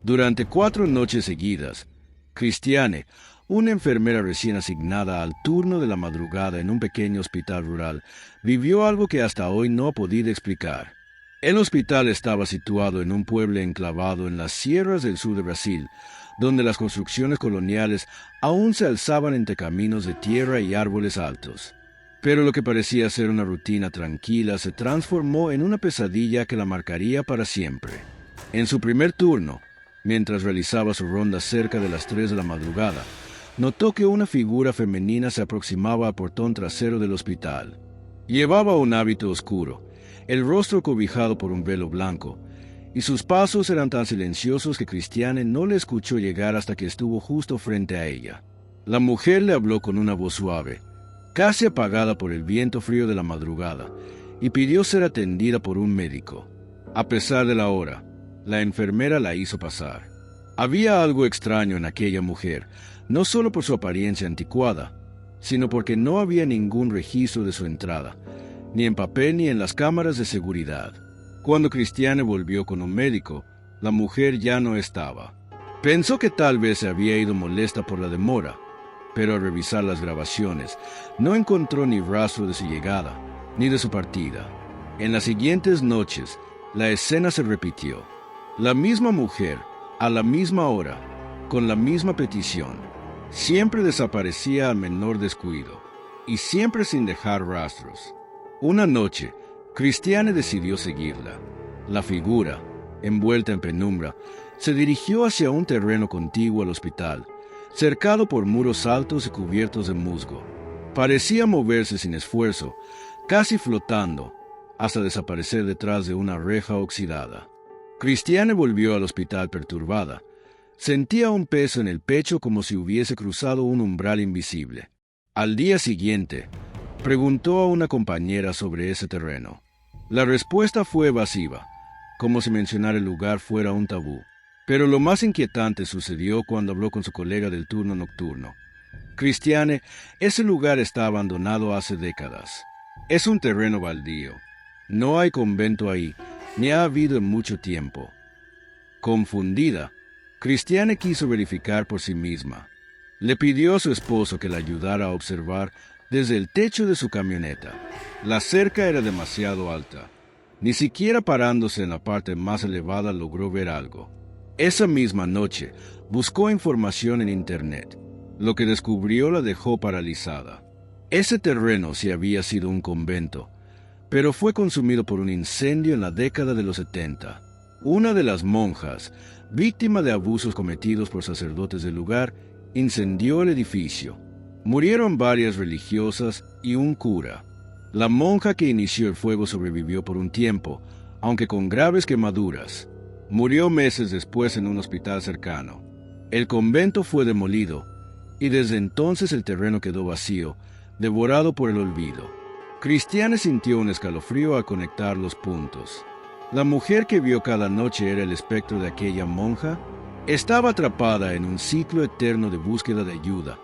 Durante 4 noches seguidas, Cristiane, una enfermera recién asignada al turno de la madrugada en un pequeño hospital rural, vivió algo que hasta hoy no ha podido explicar. El hospital estaba situado en un pueblo enclavado en las sierras del sur de Brasil, donde las construcciones coloniales aún se alzaban entre caminos de tierra y árboles altos. Pero lo que parecía ser una rutina tranquila se transformó en una pesadilla que la marcaría para siempre. En su primer turno, mientras realizaba su ronda cerca de las 3 de la madrugada, notó que una figura femenina se aproximaba al portón trasero del hospital. Llevaba un hábito oscuro, el rostro cobijado por un velo blanco, y sus pasos eran tan silenciosos que Cristiane no le escuchó llegar hasta que estuvo justo frente a ella. La mujer le habló con una voz suave, casi apagada por el viento frío de la madrugada, y pidió ser atendida por un médico. A pesar de la hora, la enfermera la hizo pasar. Había algo extraño en aquella mujer, no solo por su apariencia anticuada, sino porque no había ningún registro de su entrada, ni en papel ni en las cámaras de seguridad. Cuando Cristiane volvió con un médico, la mujer ya no estaba. Pensó que tal vez se había ido molesta por la demora, pero al revisar las grabaciones, no encontró ni rastro de su llegada, ni de su partida. En las siguientes noches, la escena se repitió. La misma mujer, a la misma hora, con la misma petición, siempre desaparecía al menor descuido, y siempre sin dejar rastros. Una noche, Cristiane decidió seguirla. La figura, envuelta en penumbra, se dirigió hacia un terreno contiguo al hospital, cercado por muros altos y cubiertos de musgo. Parecía moverse sin esfuerzo, casi flotando, hasta desaparecer detrás de una reja oxidada. Cristiane volvió al hospital perturbada. Sentía un peso en el pecho como si hubiese cruzado un umbral invisible. Al día siguiente, preguntó a una compañera sobre ese terreno. La respuesta fue evasiva, como si mencionar el lugar fuera un tabú. Pero lo más inquietante sucedió cuando habló con su colega del turno nocturno. Cristiane, ese lugar está abandonado hace décadas. Es un terreno baldío. No hay convento ahí, ni ha habido en mucho tiempo. Confundida, Cristiane quiso verificar por sí misma. Le pidió a su esposo que la ayudara a observar desde el techo de su camioneta. La cerca era demasiado alta. Ni siquiera parándose en la parte más elevada logró ver algo. Esa misma noche, buscó información en Internet. Lo que descubrió la dejó paralizada. Ese terreno sí había sido un convento, pero fue consumido por un incendio en la década de los 70. Una de las monjas, víctima de abusos cometidos por sacerdotes del lugar, incendió el edificio. Murieron varias religiosas y un cura. La monja que inició el fuego sobrevivió por un tiempo, aunque con graves quemaduras. Murió meses después en un hospital cercano. El convento fue demolido, y desde entonces el terreno quedó vacío, devorado por el olvido. Cristiane sintió un escalofrío al conectar los puntos. La mujer que vio cada noche era el espectro de aquella monja. Estaba atrapada en un ciclo eterno de búsqueda de ayuda,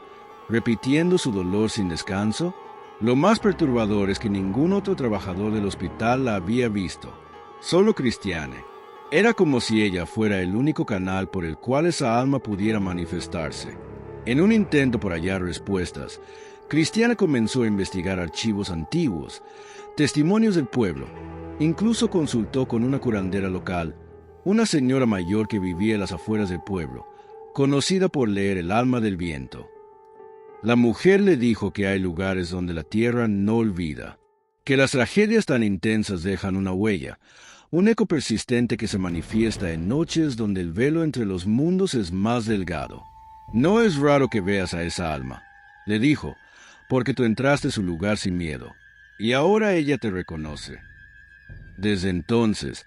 repitiendo su dolor sin descanso. Lo más perturbador es que ningún otro trabajador del hospital la había visto, solo Cristiane. Era como si ella fuera el único canal por el cual esa alma pudiera manifestarse. En un intento por hallar respuestas, Cristiane comenzó a investigar archivos antiguos, testimonios del pueblo. Incluso consultó con una curandera local, una señora mayor que vivía en las afueras del pueblo, conocida por leer el alma del viento. La mujer le dijo que hay lugares donde la tierra no olvida, que las tragedias tan intensas dejan una huella, un eco persistente que se manifiesta en noches donde el velo entre los mundos es más delgado. No es raro que veas a esa alma, le dijo, porque tú entraste a su lugar sin miedo, y ahora ella te reconoce. Desde entonces,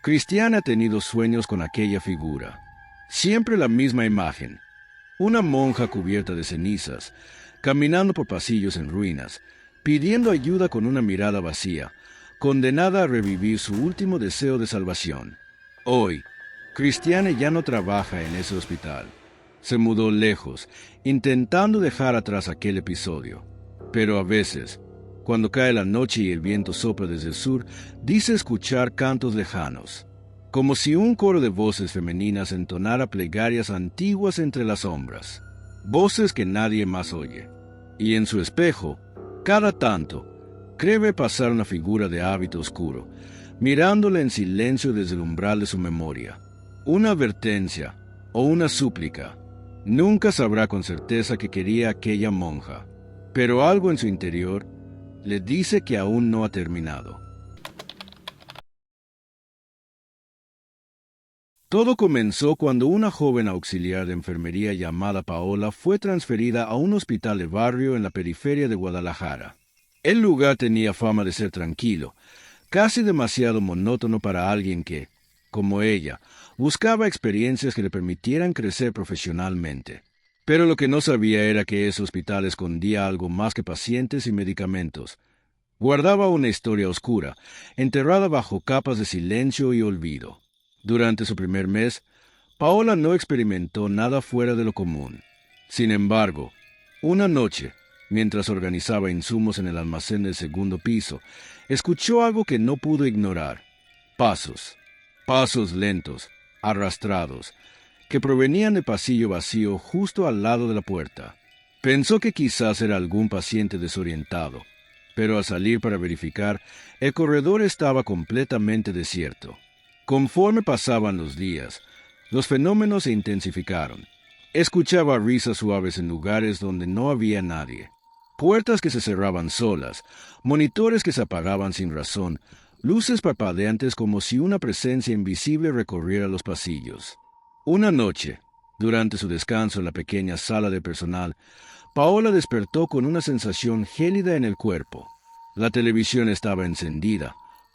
Cristiane ha tenido sueños con aquella figura. Siempre la misma imagen. Una monja cubierta de cenizas, caminando por pasillos en ruinas, pidiendo ayuda con una mirada vacía, condenada a revivir su último deseo de salvación. Hoy, Cristiane ya no trabaja en ese hospital. Se mudó lejos, intentando dejar atrás aquel episodio. Pero a veces, cuando cae la noche y el viento sopla desde el sur, dice escuchar cantos lejanos. como si un coro de voces femeninas entonara plegarias antiguas entre las sombras, voces que nadie más oye. Y en su espejo, cada tanto, cree ver pasar una figura de hábito oscuro, mirándola en silencio desde el umbral de su memoria. Una advertencia o una súplica. Nunca sabrá con certeza qué quería aquella monja, pero algo en su interior le dice que aún no ha terminado. Todo comenzó cuando una joven auxiliar de enfermería llamada Paola fue transferida a un hospital de barrio en la periferia de Guadalajara. El lugar tenía fama de ser tranquilo, casi demasiado monótono para alguien que, como ella, buscaba experiencias que le permitieran crecer profesionalmente. Pero lo que no sabía era que ese hospital escondía algo más que pacientes y medicamentos. Guardaba una historia oscura, enterrada bajo capas de silencio y olvido. Durante su primer mes, Paola no experimentó nada fuera de lo común. Sin embargo, una noche, mientras organizaba insumos en el almacén del segundo piso, escuchó algo que no pudo ignorar. Pasos lentos, arrastrados, que provenían del pasillo vacío justo al lado de la puerta. Pensó que quizás era algún paciente desorientado, pero al salir para verificar, el corredor estaba completamente desierto. Conforme pasaban los días, los fenómenos se intensificaron. Escuchaba risas suaves en lugares donde no había nadie, puertas que se cerraban solas, monitores que se apagaban sin razón, luces parpadeantes como si una presencia invisible recorriera los pasillos. Una noche, durante su descanso en la pequeña sala de personal, Paola despertó con una sensación gélida en el cuerpo. La televisión estaba encendida,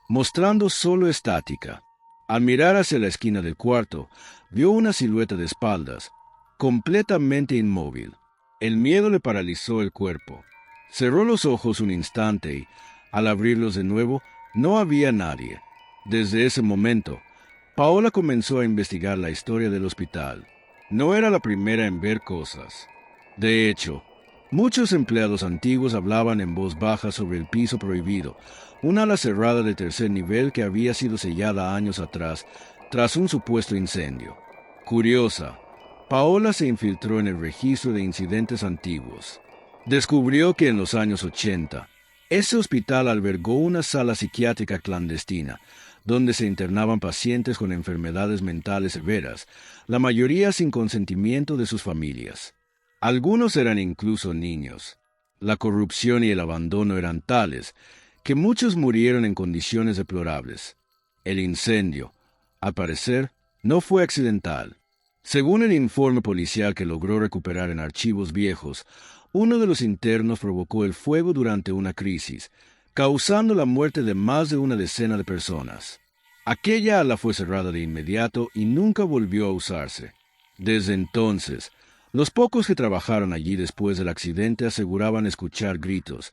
mostrando solo estática. Al mirar hacia la esquina del cuarto, vio una silueta de espaldas, completamente inmóvil. El miedo le paralizó el cuerpo. Cerró los ojos un instante y, al abrirlos de nuevo, no había nadie. Desde ese momento, Paola comenzó a investigar la historia del hospital. No era la primera en ver cosas. De hecho, muchos empleados antiguos hablaban en voz baja sobre el piso prohibido, una ala cerrada de tercer nivel que había sido sellada años atrás tras un supuesto incendio. Curiosa, Paola se infiltró en el registro de incidentes antiguos. Descubrió que en los años 80, ese hospital albergó una sala psiquiátrica clandestina, donde se internaban pacientes con enfermedades mentales severas, la mayoría sin consentimiento de sus familias. Algunos eran incluso niños. La corrupción y el abandono eran tales que muchos murieron en condiciones deplorables. El incendio, al parecer, no fue accidental. Según el informe policial que logró recuperar en archivos viejos, uno de los internos provocó el fuego durante una crisis, causando la muerte de más de una decena de personas. Aquella ala fue cerrada de inmediato y nunca volvió a usarse. Desde entonces, los pocos que trabajaron allí después del accidente aseguraban escuchar gritos,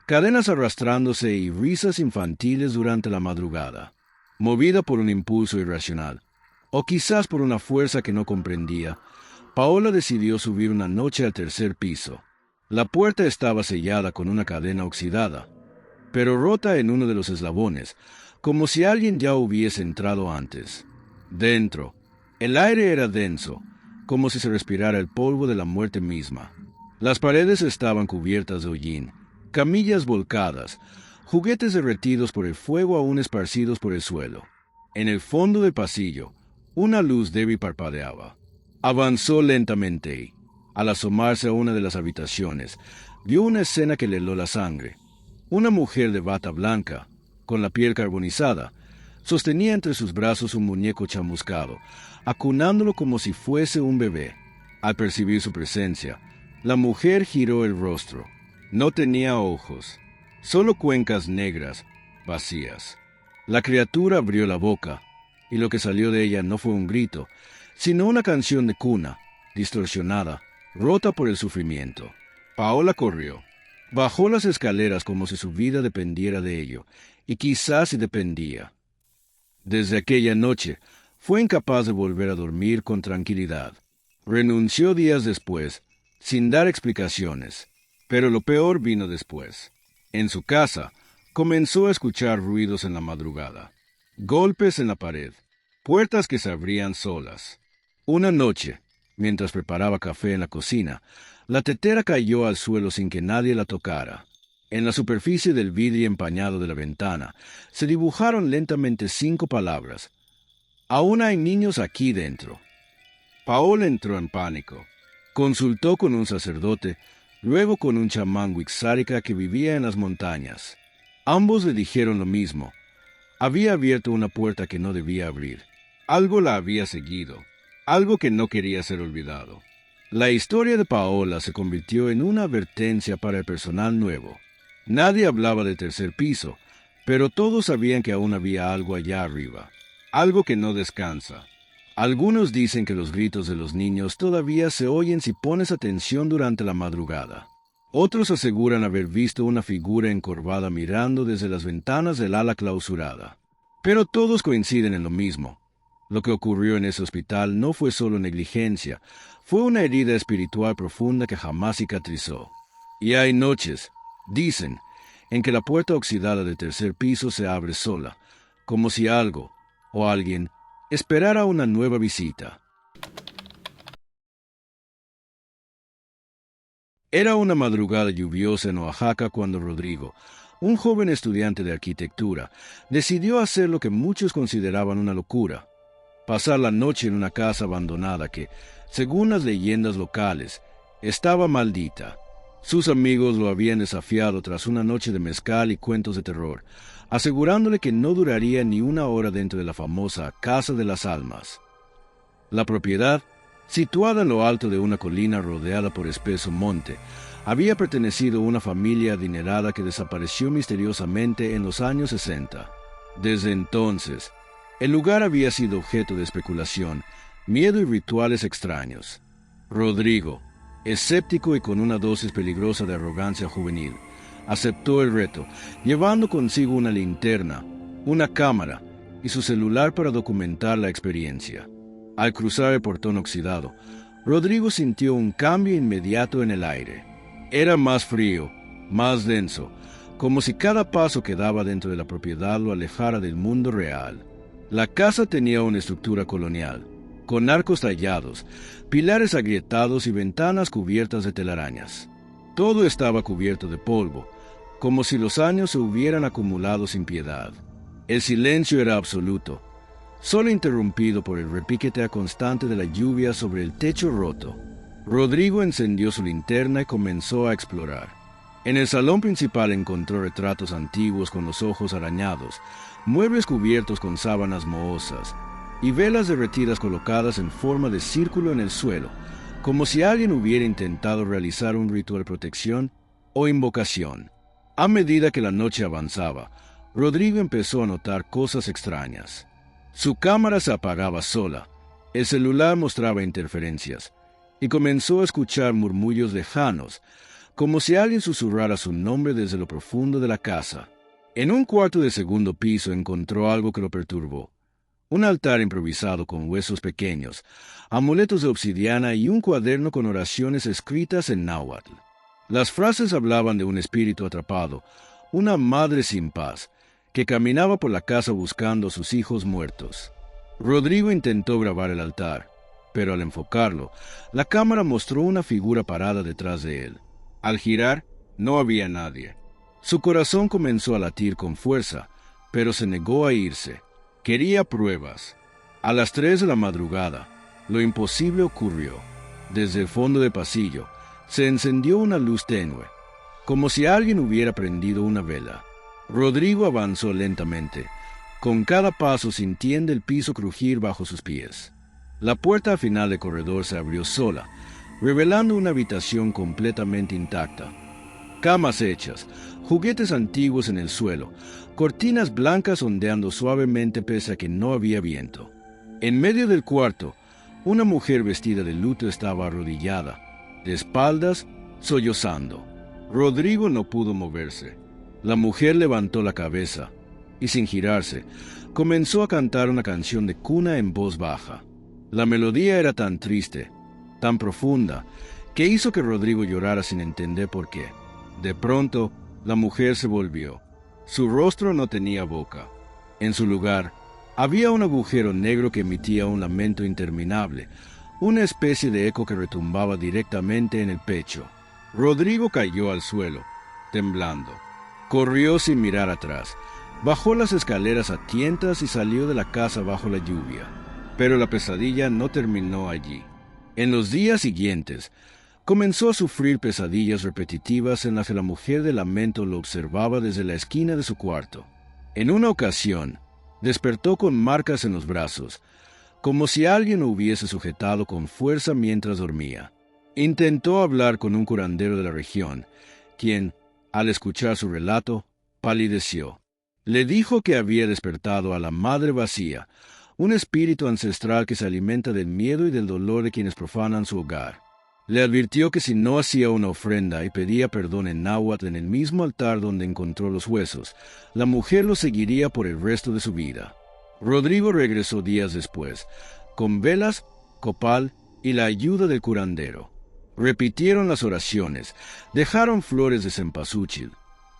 cadenas arrastrándose y risas infantiles durante la madrugada. Movida por un impulso irracional, o quizás por una fuerza que no comprendía, Paola decidió subir una noche al tercer piso. La puerta estaba sellada con una cadena oxidada, pero rota en uno de los eslabones, como si alguien ya hubiese entrado antes. Dentro, el aire era denso, como si se respirara el polvo de la muerte misma. Las paredes estaban cubiertas de hollín, camillas volcadas, juguetes derretidos por el fuego aún esparcidos por el suelo. En el fondo del pasillo, una luz débil parpadeaba. Avanzó lentamente y, al asomarse a una de las habitaciones, vio una escena que le heló la sangre. Una mujer de bata blanca, con la piel carbonizada, sostenía entre sus brazos un muñeco chamuscado, acunándolo como si fuese un bebé. Al percibir su presencia, la mujer giró el rostro. No tenía ojos, solo cuencas negras, vacías. La criatura abrió la boca, y lo que salió de ella no fue un grito, sino una canción de cuna, distorsionada, rota por el sufrimiento. Paola corrió. Bajó las escaleras como si su vida dependiera de ello, y quizás si dependía. Desde aquella noche, fue incapaz de volver a dormir con tranquilidad. Renunció días después, sin dar explicaciones. Pero lo peor vino después. En su casa, comenzó a escuchar ruidos en la madrugada. Golpes en la pared, puertas que se abrían solas. Una noche, mientras preparaba café en la cocina, la tetera cayó al suelo sin que nadie la tocara. En la superficie del vidrio empañado de la ventana se dibujaron lentamente 5 palabras. «Aún hay niños aquí dentro». Paola entró en pánico. Consultó con un sacerdote, luego con un chamán wixárika que vivía en las montañas. Ambos le dijeron lo mismo. Había abierto una puerta que no debía abrir. Algo la había seguido, algo que no quería ser olvidado. La historia de Paola se convirtió en una advertencia para el personal nuevo. Nadie hablaba del tercer piso, pero todos sabían que aún había algo allá arriba, algo que no descansa. Algunos dicen que los gritos de los niños todavía se oyen si pones atención durante la madrugada. Otros aseguran haber visto una figura encorvada mirando desde las ventanas del ala clausurada. Pero todos coinciden en lo mismo. Lo que ocurrió en ese hospital no fue solo negligencia, fue una herida espiritual profunda que jamás cicatrizó. Y hay noches, dicen, en que la puerta oxidada del tercer piso se abre sola, como si algo, o alguien, esperara una nueva visita. Era una madrugada lluviosa en Oaxaca cuando Rodrigo, un joven estudiante de arquitectura, decidió hacer lo que muchos consideraban una locura: pasar la noche en una casa abandonada que, según las leyendas locales, estaba maldita. Sus amigos lo habían desafiado tras una noche de mezcal y cuentos de terror, asegurándole que no duraría ni una hora dentro de la famosa Casa de las Almas. La propiedad, situada en lo alto de una colina rodeada por espeso monte, había pertenecido a una familia adinerada que desapareció misteriosamente en los años 60. Desde entonces, el lugar había sido objeto de especulación, miedo y rituales extraños. Rodrigo, escéptico y con una dosis peligrosa de arrogancia juvenil, aceptó el reto, llevando consigo una linterna, una cámara y su celular para documentar la experiencia. Al cruzar el portón oxidado, Rodrigo sintió un cambio inmediato en el aire. Era más frío, más denso, como si cada paso que daba dentro de la propiedad lo alejara del mundo real. La casa tenía una estructura colonial, con arcos tallados, pilares agrietados y ventanas cubiertas de telarañas. Todo estaba cubierto de polvo, como si los años se hubieran acumulado sin piedad. El silencio era absoluto, solo interrumpido por el repiqueteo constante de la lluvia sobre el techo roto. Rodrigo encendió su linterna y comenzó a explorar. En el salón principal encontró retratos antiguos con los ojos arañados, muebles cubiertos con sábanas mohosas y velas derretidas colocadas en forma de círculo en el suelo, como si alguien hubiera intentado realizar un ritual de protección o invocación. A medida que la noche avanzaba, Rodrigo empezó a notar cosas extrañas. Su cámara se apagaba sola, el celular mostraba interferencias, y comenzó a escuchar murmullos lejanos, como si alguien susurrara su nombre desde lo profundo de la casa. En un cuarto de segundo piso encontró algo que lo perturbó: un altar improvisado con huesos pequeños, amuletos de obsidiana y un cuaderno con oraciones escritas en náhuatl. Las frases hablaban de un espíritu atrapado, una madre sin paz, que caminaba por la casa buscando a sus hijos muertos. Rodrigo intentó grabar el altar, pero al enfocarlo, la cámara mostró una figura parada detrás de él. Al girar, no había nadie. Su corazón comenzó a latir con fuerza, pero se negó a irse. Quería pruebas. A las 3 de la madrugada, lo imposible ocurrió. Desde el fondo del pasillo, se encendió una luz tenue, como si alguien hubiera prendido una vela. Rodrigo avanzó lentamente, con cada paso sintiendo el piso crujir bajo sus pies. La puerta al final del corredor se abrió sola, revelando una habitación completamente intacta. Camas hechas, juguetes antiguos en el suelo, cortinas blancas ondeando suavemente pese a que no había viento. En medio del cuarto, una mujer vestida de luto estaba arrodillada, de espaldas, sollozando. Rodrigo no pudo moverse. La mujer levantó la cabeza y, sin girarse, comenzó a cantar una canción de cuna en voz baja. La melodía era tan triste, tan profunda, que hizo que Rodrigo llorara sin entender por qué. De pronto, la mujer se volvió. Su rostro no tenía boca. En su lugar, Había un agujero negro que emitía un lamento interminable, una especie de eco que retumbaba directamente en el pecho. Rodrigo cayó al suelo, temblando. Corrió sin mirar atrás, bajó las escaleras a tientas y salió de la casa bajo la lluvia. Pero la pesadilla no terminó allí. En los días siguientes, comenzó a sufrir pesadillas repetitivas en las que la mujer del lamento lo observaba desde la esquina de su cuarto. En una ocasión, despertó con marcas en los brazos, como si alguien lo hubiese sujetado con fuerza mientras dormía. Intentó hablar con un curandero de la región, quien, al escuchar su relato, palideció. Le dijo que había despertado a la Madre Vacía, un espíritu ancestral que se alimenta del miedo y del dolor de quienes profanan su hogar. Le advirtió que si no hacía una ofrenda y pedía perdón en náhuatl en el mismo altar donde encontró los huesos, la mujer lo seguiría por el resto de su vida. Rodrigo regresó días después, con velas, copal y la ayuda del curandero. Repitieron las oraciones, dejaron flores de cempasúchil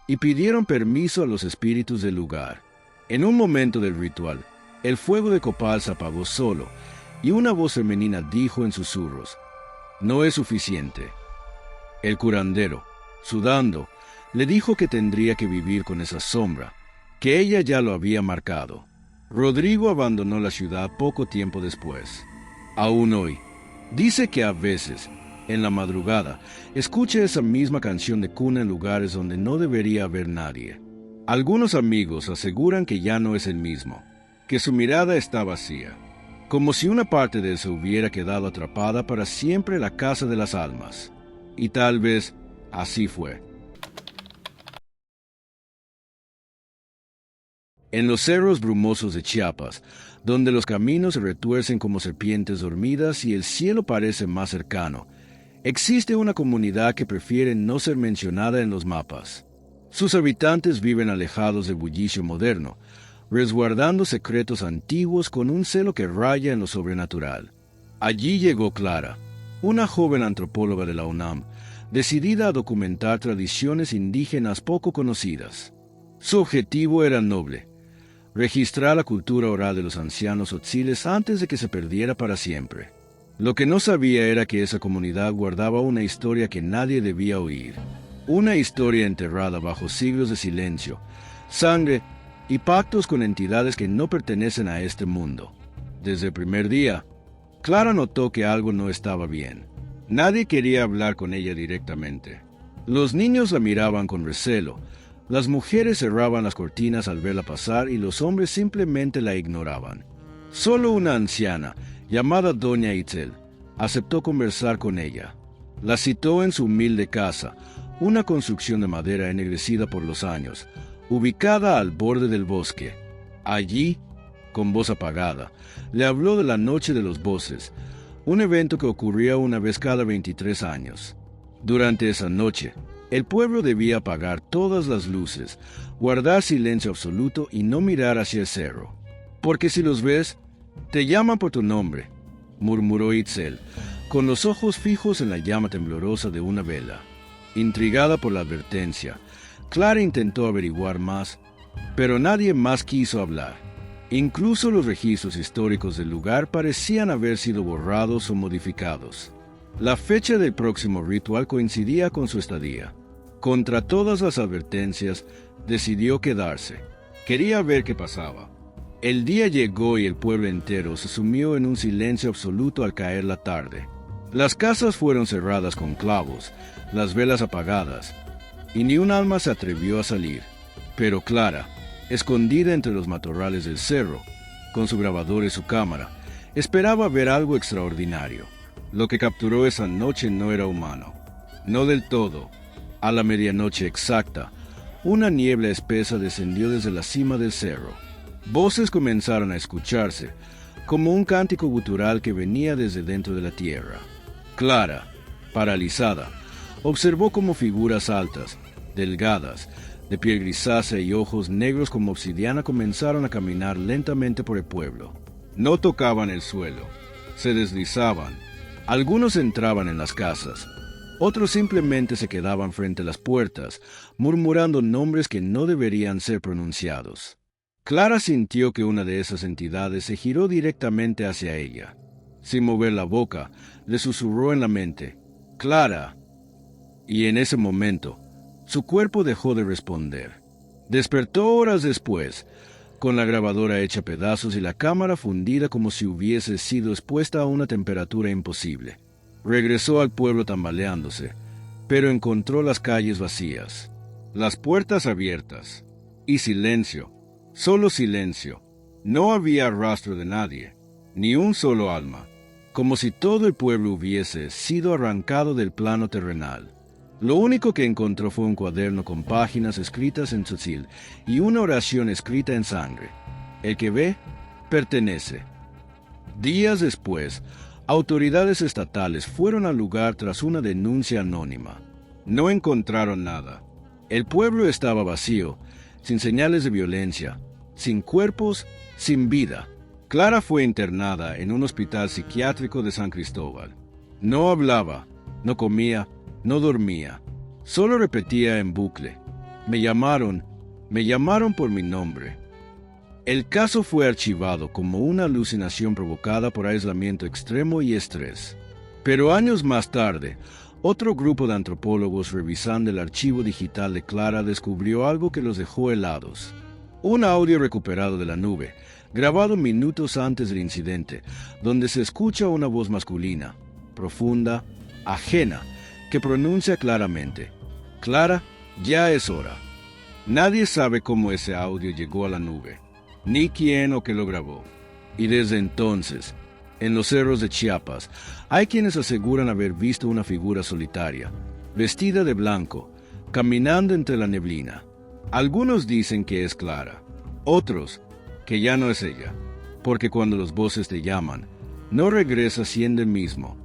y pidieron permiso a los espíritus del lugar. En un momento del ritual, el fuego de copal se apagó solo y una voz femenina dijo en susurros: «No es suficiente». El curandero, sudando, le dijo que tendría que vivir con esa sombra, que ella ya lo había marcado. Rodrigo abandonó la ciudad poco tiempo después. Aún hoy, dice que a veces, en la madrugada, escucha esa misma canción de cuna en lugares donde no debería haber nadie. Algunos amigos aseguran que ya no es el mismo, que su mirada está vacía, como si una parte de él se hubiera quedado atrapada para siempre en la casa de las almas. Y tal vez así fue. En los cerros brumosos de Chiapas, donde los caminos se retuercen como serpientes dormidas y el cielo parece más cercano, existe una comunidad que prefiere no ser mencionada en los mapas. Sus habitantes viven alejados del bullicio moderno, resguardando secretos antiguos con un celo que raya en lo sobrenatural. Allí llegó Clara, una joven antropóloga de la UNAM, decidida a documentar tradiciones indígenas poco conocidas. Su objetivo era noble: registrar la cultura oral de los ancianos tzotziles antes de que se perdiera para siempre. Lo que no sabía era que esa comunidad guardaba una historia que nadie debía oír. Una historia enterrada bajo siglos de silencio, sangre y pactos con entidades que no pertenecen a este mundo. Desde el primer día, Clara notó que algo no estaba bien. Nadie quería hablar con ella directamente. Los niños la miraban con recelo, las mujeres cerraban las cortinas al verla pasar y los hombres simplemente la ignoraban. Solo una anciana, llamada Doña Itzel, aceptó conversar con ella. La citó en su humilde casa, una construcción de madera ennegrecida por los años, ubicada al borde del bosque. Allí, con voz apagada, le habló de la Noche de los Voces, un evento que ocurría una vez cada 23 años. Durante esa noche, el pueblo debía apagar todas las luces, guardar silencio absoluto y no mirar hacia el cerro. «Porque si los ves, te llaman por tu nombre», murmuró Itzel, con los ojos fijos en la llama temblorosa de una vela. Intrigada por la advertencia, Clara intentó averiguar más, pero nadie más quiso hablar. Incluso los registros históricos del lugar parecían haber sido borrados o modificados. La fecha del próximo ritual coincidía con su estadía. Contra todas las advertencias, decidió quedarse. Quería ver qué pasaba. El día llegó y el pueblo entero se sumió en un silencio absoluto al caer la tarde. Las casas fueron cerradas con clavos, las velas apagadas, y ni un alma se atrevió a salir. Pero Clara, escondida entre los matorrales del cerro, con su grabador y su cámara, esperaba ver algo extraordinario. Lo que capturó esa noche no era humano. No del todo. A la medianoche exacta, una niebla espesa descendió desde la cima del cerro. Voces comenzaron a escucharse, como un cántico gutural que venía desde dentro de la tierra. Clara, paralizada, observó cómo figuras altas, delgadas, de piel grisácea y ojos negros como obsidiana comenzaron a caminar lentamente por el pueblo. No tocaban el suelo, se deslizaban. Algunos entraban en las casas, otros simplemente se quedaban frente a las puertas, murmurando nombres que no deberían ser pronunciados. Clara sintió que una de esas entidades se giró directamente hacia ella. Sin mover la boca, le susurró en la mente, «Clara». Y en ese momento, su cuerpo dejó de responder. Despertó horas después, con la grabadora hecha pedazos y la cámara fundida como si hubiese sido expuesta a una temperatura imposible. Regresó al pueblo tambaleándose, pero encontró las calles vacías, las puertas abiertas, y silencio, solo silencio. No había rastro de nadie, ni un solo alma, como si todo el pueblo hubiese sido arrancado del plano terrenal. Lo único que encontró fue un cuaderno con páginas escritas en tzotzil y una oración escrita en sangre. El que ve, pertenece. Días después, autoridades estatales fueron al lugar tras una denuncia anónima. No encontraron nada. El pueblo estaba vacío, sin señales de violencia, sin cuerpos, sin vida. Clara fue internada en un hospital psiquiátrico de San Cristóbal. No hablaba, no comía, no dormía. Solo repetía en bucle, me llamaron por mi nombre. El caso fue archivado como una alucinación provocada por aislamiento extremo y estrés. Pero años más tarde, otro grupo de antropólogos revisando el archivo digital de Clara descubrió algo que los dejó helados. Un audio recuperado de la nube, grabado minutos antes del incidente, donde se escucha una voz masculina, profunda, ajena, que pronuncia claramente, «Clara, ya es hora». Nadie sabe cómo ese audio llegó a la nube, ni quién o qué lo grabó. Y desde entonces, en los cerros de Chiapas, hay quienes aseguran haber visto una figura solitaria, vestida de blanco, caminando entre la neblina. Algunos dicen que es Clara, otros que ya no es ella, porque cuando los voces te llaman, no regresa siendo el mismo.